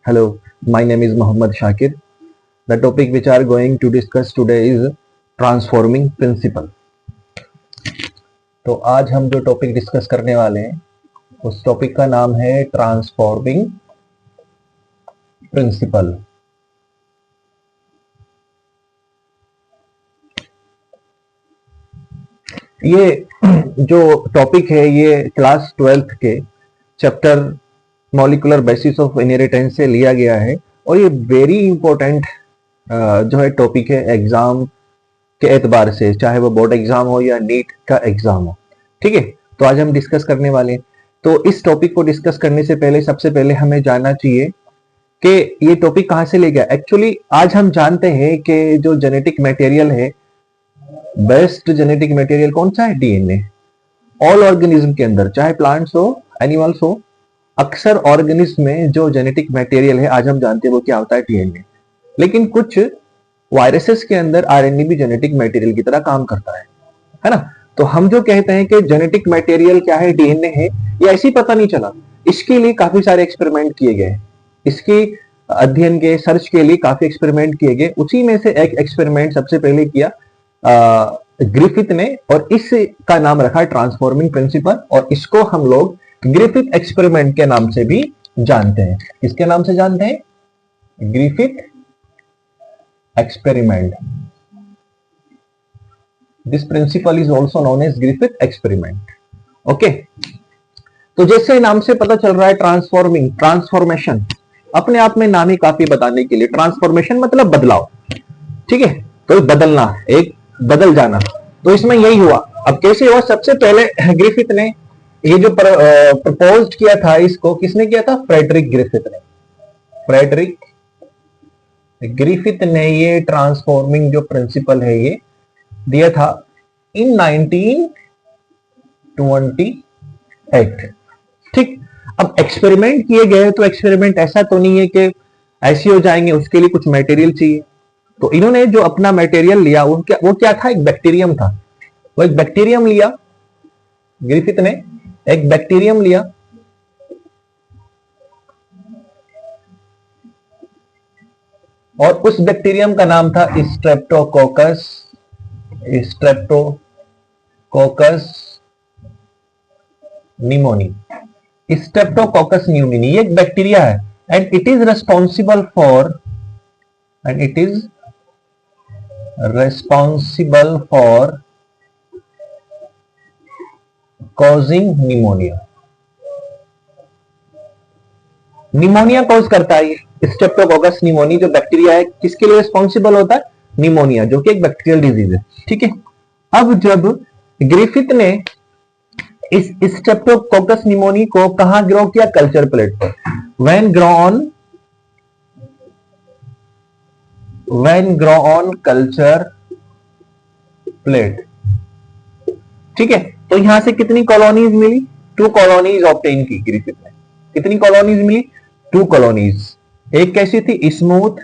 Hello, my name is Muhammad Shakir. The topic which are going to discuss today is transforming principle. तो आज हम जो topic discuss करने वाले हैं उस टॉपिक का नाम है ट्रांसफॉर्मिंग प्रिंसिपल। ये जो टॉपिक है ये क्लास 12th के chapter molecular basis of inheritance से लिया गया है और ये वेरी इंपॉर्टेंट जो है टॉपिक है एग्जाम के एतबार से, चाहे वो बोर्ड एग्जाम हो या नीट का एग्जाम हो। ठीक है, तो आज हम डिस्कस करने वाले हैं। तो इस टॉपिक को डिस्कस करने से पहले सबसे पहले हमें जानना चाहिए कि ये टॉपिक कहां से ले गया। एक्चुअली आज हम जानते हैं कि जो जेनेटिक मटेरियल है, बेस्ट जेनेटिक मटेरियल कौन सा है? डीएनए। ऑल ऑर्गेनिज्म के अंदर, चाहे प्लांट्स हो एनिमल्स हो, अक्सर ऑर्गेनिज्म में जो जेनेटिक मटेरियल है आज हम जानते हैं वो क्या होता है? डीएनए। लेकिन कुछ वायरसेस के अंदर आरएनए भी जेनेटिक मटेरियल की तरह काम करता है ना। तो हम जो कहते हैं कि जेनेटिक मटेरियल क्या है, डीएनए है, ये ऐसे ही पता नहीं चला। इसके लिए काफी सारे एक्सपेरिमेंट किए गए, इसके अध्ययन के सर्च के लिए काफी एक्सपेरिमेंट किए गए। उसी में से एक एक्सपेरिमेंट सबसे पहले किया ग्रिफिथ ने और इसका नाम रखा ट्रांसफॉर्मिंग प्रिंसिपल, और इसको हम लोग ग्रिफिथ एक्सपेरिमेंट के नाम से भी जानते हैं। किसके नाम से जानते हैं? Griffith experiment. This principle is also known as Griffith experiment. Okay, तो जैसे नाम से पता चल रहा है ट्रांसफॉर्मिंग, ट्रांसफॉर्मेशन अपने आप में नाम ही काफी बताने के लिए। ट्रांसफॉर्मेशन मतलब बदलाव, ठीक है, तो बदलना, एक बदल जाना। तो इसमें यही हुआ। अब कैसे हुआ? सबसे पहले ग्रिफिथ ने ये जो प्रपोज किया था, इसको किसने किया था? फ्रेडरिक ग्रिफिथ ने। फ्रेडरिक ग्रिफिथ ने ये ट्रांसफॉर्मिंग जो प्रिंसिपल है ये दिया था इन 1928। ठीक, अब एक्सपेरिमेंट किए गए तो एक्सपेरिमेंट ऐसा तो नहीं है कि ऐसे हो जाएंगे, उसके लिए कुछ मटेरियल चाहिए। तो इन्होंने जो अपना मटेरियल लिया वो क्या था? एक बैक्टीरियम था। वो एक बैक्टीरियम लिया, ग्रिफिथ ने एक बैक्टीरियम लिया और उस बैक्टीरियम का नाम था Streptococcus. Streptococcus pneumoniae. Streptococcus pneumoniae ये एक बैक्टीरिया है and it is responsible for causing pneumonia. Pneumonia cause करता है स्ट्रेप्टोकोकस निमोनी जो बैक्टीरिया है। किसके लिए रिस्पॉन्सिबल होता है? निमोनिया, जो कि एक बैक्टीरियल डिजीज है। ठीक है, अब जब ग्रिफिथ ने इस स्ट्रेप्टोकोकस निमोनी को कहां ग्रो किया? कल्चर प्लेट पर। When grow on culture plate. ठीक है, तो यहां से कितनी कॉलोनीज मिली? 2 कॉलोनीज ऑब्टेन की ग्रिफिथ ने। कितनी कॉलोनीज मिली? 2 कॉलोनीज। एक कैसी थी? स्मूथ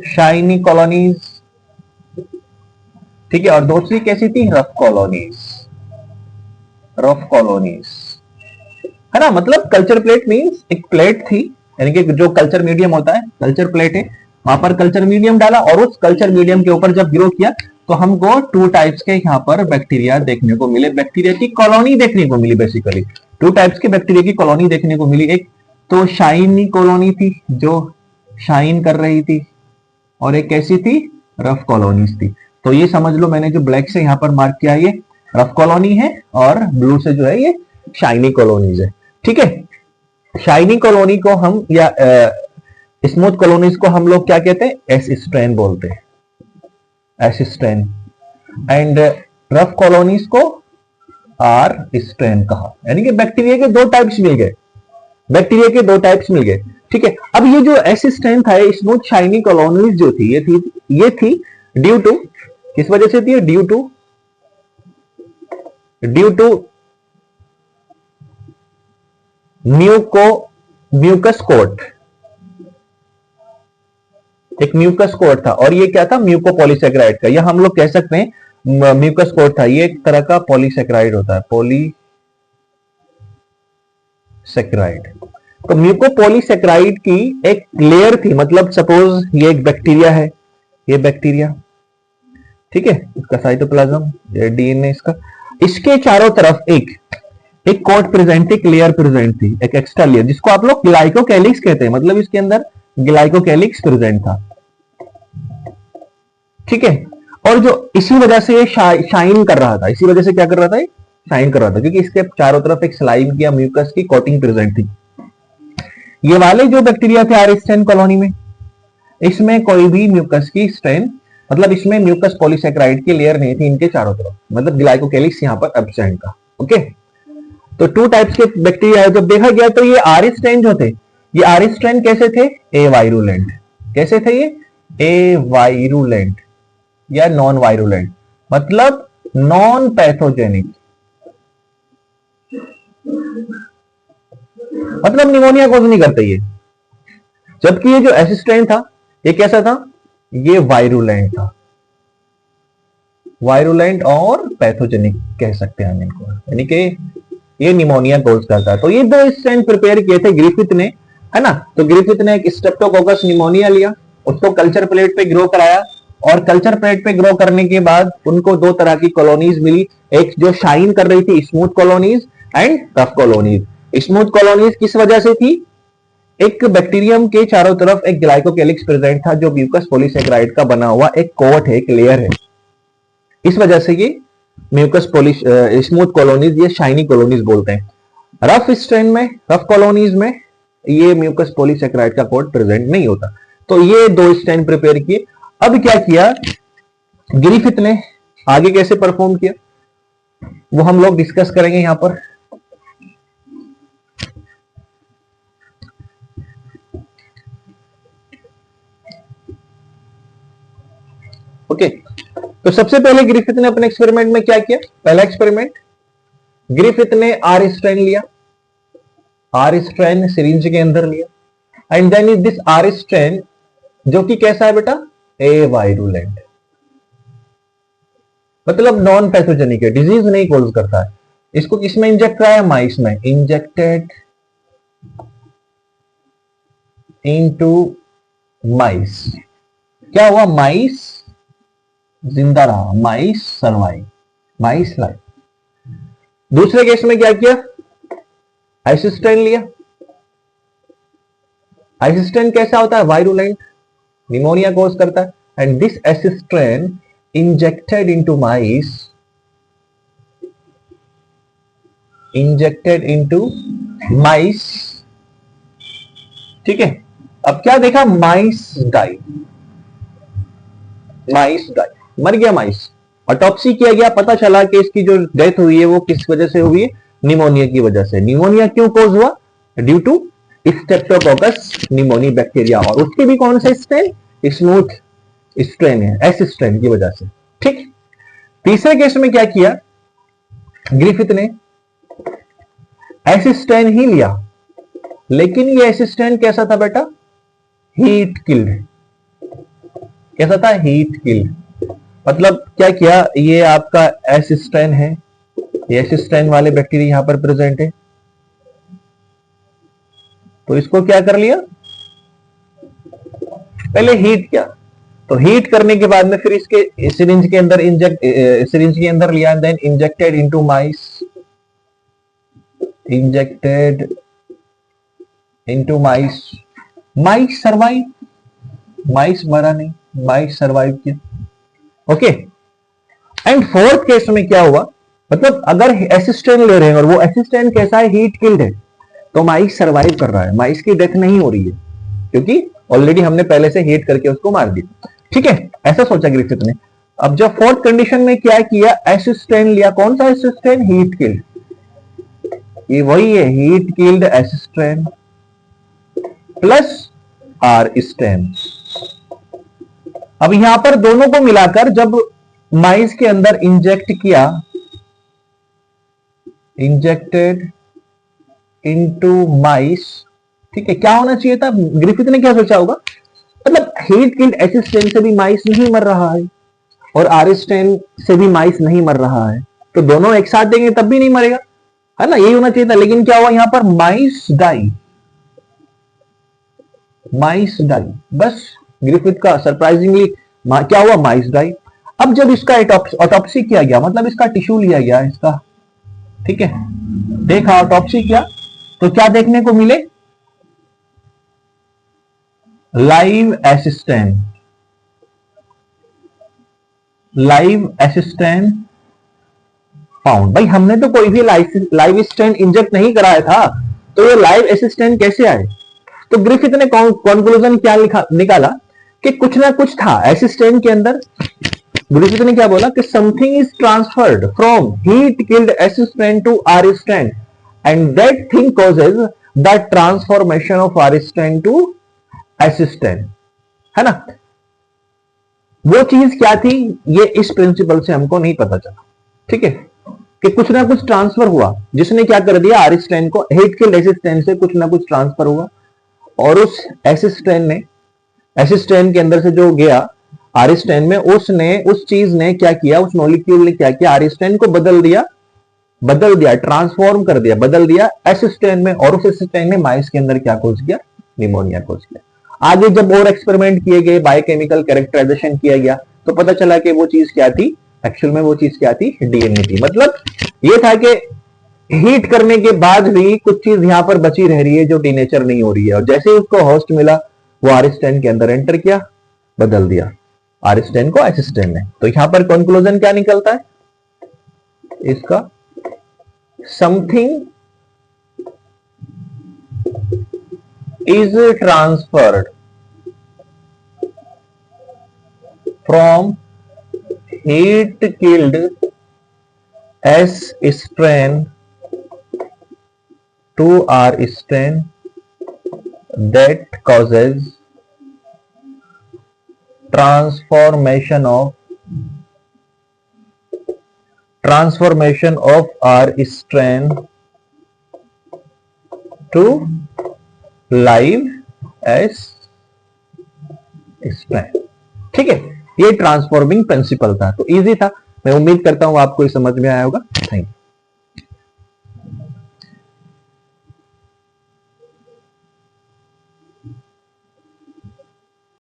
शाइनी कॉलोनीज, ठीक है, और दूसरी कैसी थी? Rough colonies. रफ कॉलोनीज है ना। मतलब कल्चर प्लेट मींस एक प्लेट थी, यानी कि जो कल्चर मीडियम होता है, कल्चर प्लेट है, वहां पर कल्चर मीडियम डाला और उस कल्चर मीडियम के ऊपर जब ग्रो किया तो हमको 2 टाइप्स के यहाँ पर बैक्टीरिया देखने को मिले, बैक्टीरिया की कॉलोनी देखने को मिली। बेसिकली 2 टाइप्स के बैक्टीरिया की कॉलोनी देखने को मिली। एक तो शाइनी कॉलोनी थी जो शाइन कर रही थी, और एक कैसी थी? रफ कॉलोनीज थी। तो ये समझ लो, मैंने जो ब्लैक से यहाँ पर मार्क किया ये रफ कॉलोनी है और ब्लू से जो है ये शाइनी कॉलोनीज है। ठीक है, शाइनी कॉलोनी को हम या स्मूथ कॉलोनीज को हम लोग क्या कहते हैं? एस स्ट्रेन बोलते हैं, S strain. And rough colonies को आर स्ट्रेन कहा। यानी कि बैक्टीरिया के 2 टाइप्स मिल गए, बैक्टीरिया के 2 टाइप्स मिल गए। ठीक है, अब ये जो एस स्ट्रेन था, स्मूथ शाइनी कॉलोनीज जो थी, ये थी ड्यू टू, किस वजह से थी? Due to mucus coat. एक म्यूकस कोट था और ये क्या था? म्यूकोपॉलीसेक्राइड का, या हम लोग कह सकते हैं म्यूकस कोट था। ये एक तरह का पॉलीसेक्राइड होता है, पॉलीसेक्राइड। तो म्यूकोपॉलीसेक्राइड की एक लेयर थी, मतलब सपोज ये एक बैक्टीरिया है, ये बैक्टीरिया, ठीक है, इसका साइटोप्लाज्म, ये डीएनए इसका, इसके चारों तरफ एक कोट प्रेजेंट, एक लेयर प्रेजेंट थी, एक एक्स्ट्रा लेयर, जिसको आप लोग ग्लाइकोकैलिक्स कहते हैं, मतलब इसके अंदर ग्लाइकोकैलिक्स प्रेजेंट था, ठीक है। और जो इसी वजह से ये शाइन कर रहा था, इसी वजह से क्या कर रहा था, ये शाइन कर रहा था, क्योंकि इसके चारों तरफ एक स्लाइम या म्यूकस की कोटिंग प्रेजेंट थी। ये वाले जो बैक्टीरिया थे आर स्ट्रेन कॉलोनी में, इसमें कोई भी म्यूकस की स्ट्रेन, मतलब इसमें म्यूकस पॉलीसेक्राइड की लेयर नहीं थी इनके चारों तरफ, मतलब ग्लाइकोकैलिक्स यहां पर एब्सेंट था। ओके, तो टू टाइप्स के बैक्टीरिया जब देखा गया तो ये आर स्ट्रेन जो थे, ये आर स्ट्रेन कैसे थे, ए वायरुलेंट, कैसे थे ये, ए वायरुलेंट या नॉन वायरुलेंट, मतलब नॉन पैथोजेनिक, मतलब निमोनिया कोज नहीं करते ये। जबकि ये जो एस स्ट्रेन था ये कैसा था, ये वायरुलेंट था, वायरुलेंट और पैथोजेनिक कह सकते हैं हम इनको, यानी कि ये निमोनिया कोज करता है। तो ये दो स्ट्रेन प्रिपेयर किए थे ग्रिफिथ ने, है ना। तो ग्रिफिथ ने एक स्ट्रेप्टोकोकस निमोनिया लिया, उसको कल्चर प्लेट पे ग्रो कराया, और कल्चर प्लेट पे ग्रो करने के बाद उनको दो तरह की कॉलोनीज मिली, एक जो शाइन कर रही थी smooth colonies and rough colonies. Smooth colonies किस वजह से थी, एक बैक्टीरियम के चारों तरफ एक ग्लाइकोकैलिक्स प्रेजेंट था, जो म्यूकस पॉलीसेक्राइड का बना हुआ एक कोट है, एक लेयर है, इस वजह से ये म्यूकस स्मूथ कॉलोनीज, ये शाइनी कॉलोनीज बोलते हैं। रफ स्ट्रेन में, रफ कॉलोनीज में ये म्यूकस पॉलीसेक्राइड का कोट प्रेजेंट नहीं होता। तो ये दो स्ट्रेन प्रिपेयर किए। अब क्या किया ग्रिफिथ ने, आगे कैसे परफॉर्म किया वो हम लोग डिस्कस करेंगे यहां पर। ओके, तो सबसे पहले ग्रिफिथ ने अपने एक्सपेरिमेंट में क्या किया, पहला एक्सपेरिमेंट ग्रिफिथ ने आर स्ट्रेन लिया, आर स्ट्रेन सिरिंज के अंदर लिया, and then this R strain जो कि कैसा है बेटा, ए वायरुलेंट, मतलब नॉन पैथोजेनिक है, डिजीज नहीं कॉज करता है। इसको किसमें इंजेक्ट कराया, माइस में, इंजेक्टेड इनटू माइस। क्या हुआ, माइस जिंदा रहा, माइस सर्वाइव, माइस लाइफ। दूसरे केस में क्या किया, आइसोस्टेन लिया, आइसोस्टेन कैसा होता है, वायरुलेंट, निमोनिया कॉज करता है, एंड दिस आइसोस्टेन injected into mice, injected into mice, ठीक है। अब क्या देखा, माइस डाई, माइस डाई, मर गया माइस। ऑटोप्सी किया गया, पता चला कि इसकी जो डेथ हुई है वो किस वजह से हुई है, निमोनिया की वजह से। निमोनिया क्यों कॉज हुआ, due to streptococcus pneumoniae bacteria, और उसके भी कौन से स्ट्रेन, स्मूथ स्ट्रेन है, एस स्ट्रेन की वजह से, ठीक। तीसरे केस में क्या किया ग्रिफिथ ने, एस स्ट्रेन ही लिया, लेकिन ये एस स्ट्रेन कैसा था बेटा, हीट किल्ड, कैसा था, हीट किल्ड। मतलब क्या किया, ये आपका एस स्ट्रेन है, ये एस स्ट्रेन वाले बैक्टीरिया यहां पर प्रेजेंट है, तो इसको क्या कर लिया, पहले हीट किया, तो हीट करने के बाद में फिर इसके सिरिंज के अंदर सिरिंज के अंदर लिया, then injected into mice, injected into माइस, माइस सर्वाइव, माइस मरा नहीं, माइस सर्वाइव किया। ओके, एंड फोर्थ केस में क्या हुआ, मतलब अगर एसिस्टेंट ले रहे हैं और वो एसिस्टेंट कैसा है, हीट किल्ड है, तो माइस सर्वाइव कर रहा है, माइस की डेथ नहीं हो रही है, क्योंकि ऑलरेडी हमने पहले से हीट करके उसको मार दिया, ठीक है, ऐसा सोचा ग्रिफिथ ने। अब जब फोर्थ कंडीशन में क्या किया, एसिस्टेंट लिया, कौन सा एसिस्टेंट, हीट किल्ड, ये वही है, heat killed assistant plus R stain. अब यहां पर दोनों को मिलाकर जब माइस के अंदर इंजेक्ट किया, इंजेक्टेड इनटू माइस, ठीक है, क्या होना चाहिए था, ग्रिफिथ ने क्या सोचा होगा, मतलब हीट किल्ड एसिस्टेन से भी माइस नहीं मर रहा है और आरिस्टेन से भी माइस नहीं मर रहा है, तो दोनों एक साथ देंगे तब भी नहीं मरेगा, है ना, यही होना चाहिए था। लेकिन क्या हुआ, यहां पर माइस डाई, माइस डाई, बस ग्रिफिथ का सरप्राइजिंगली क्या हुआ, माइस डाई। अब जब इसका ऑटोप्सी किया गया, मतलब इसका टिश्यू लिया गया इसका, ठीक है, देखा ऑटोप्सी किया, तो क्या देखने को मिले, live assistant, live assistant found. भाई हमने तो कोई भी लाइव स्टैंड इंजेक्ट नहीं कराया था, तो ये लाइव असिस्टेंट कैसे आए? तो ग्रिफिथ ने कंक्लूजन क्या निकाला कि कुछ ना कुछ था असिस्टेंट के अंदर। ग्रिफिथ ने क्या बोला कि something is transferred from heat killed assistant to R stand and that thing causes the transformation of R stand to assistant, है ना। वो चीज क्या थी, ये इस प्रिंसिपल से हमको नहीं पता चला, ठीक है, कि कुछ ना कुछ ट्रांसफर हुआ, जिसने क्या कर दिया, आर स्टैंड को हीट किल्ड असिस्टेंट से कुछ ना कुछ ट्रांसफर हुआ, और उस असिस्टेंट ने, असिस्टेंट के अंदर से जो गया आरिस्टेंट में, उसने, उस चीज ने क्या किया, उस मॉलिक्यूल ने क्या किया, आरिस्टेंट को बदल दिया, ट्रांसफॉर्म कर दिया, बदल दिया असिस्टेंट में, और उस असिस्टेंट ने माइस के अंदर क्या कोज किया, निमोनिया कोज किया। आगे जब और एक्सपेरिमेंट किए गए, बायोकेमिकल कैरेक्टराइजेशन किया गया, तो पता चला कि वो चीज क्या थी, एक्चुअल में वो चीज क्या थी, डीएनए थी। मतलब ये था कि हीट करने के बाद भी कुछ चीज यहां पर बची रह रही है जो डीनेचर नहीं हो रही है, और जैसे ही उसको होस्ट मिला, वो आरिस्टेंट के अंदर एंटर किया, बदल दिया आरिस्टेंट को असिस्टेंट ने। तो यहां पर कंक्लूजन क्या निकलता है इसका, something is transferred from heat killed S strain to R strain that causes transformation of R strain to live as strain, ठीक है। ये ट्रांसफॉर्मिंग प्रिंसिपल था, तो इजी था। मैं उम्मीद करता हूं आपको ये समझ में आया होगा। Thank you.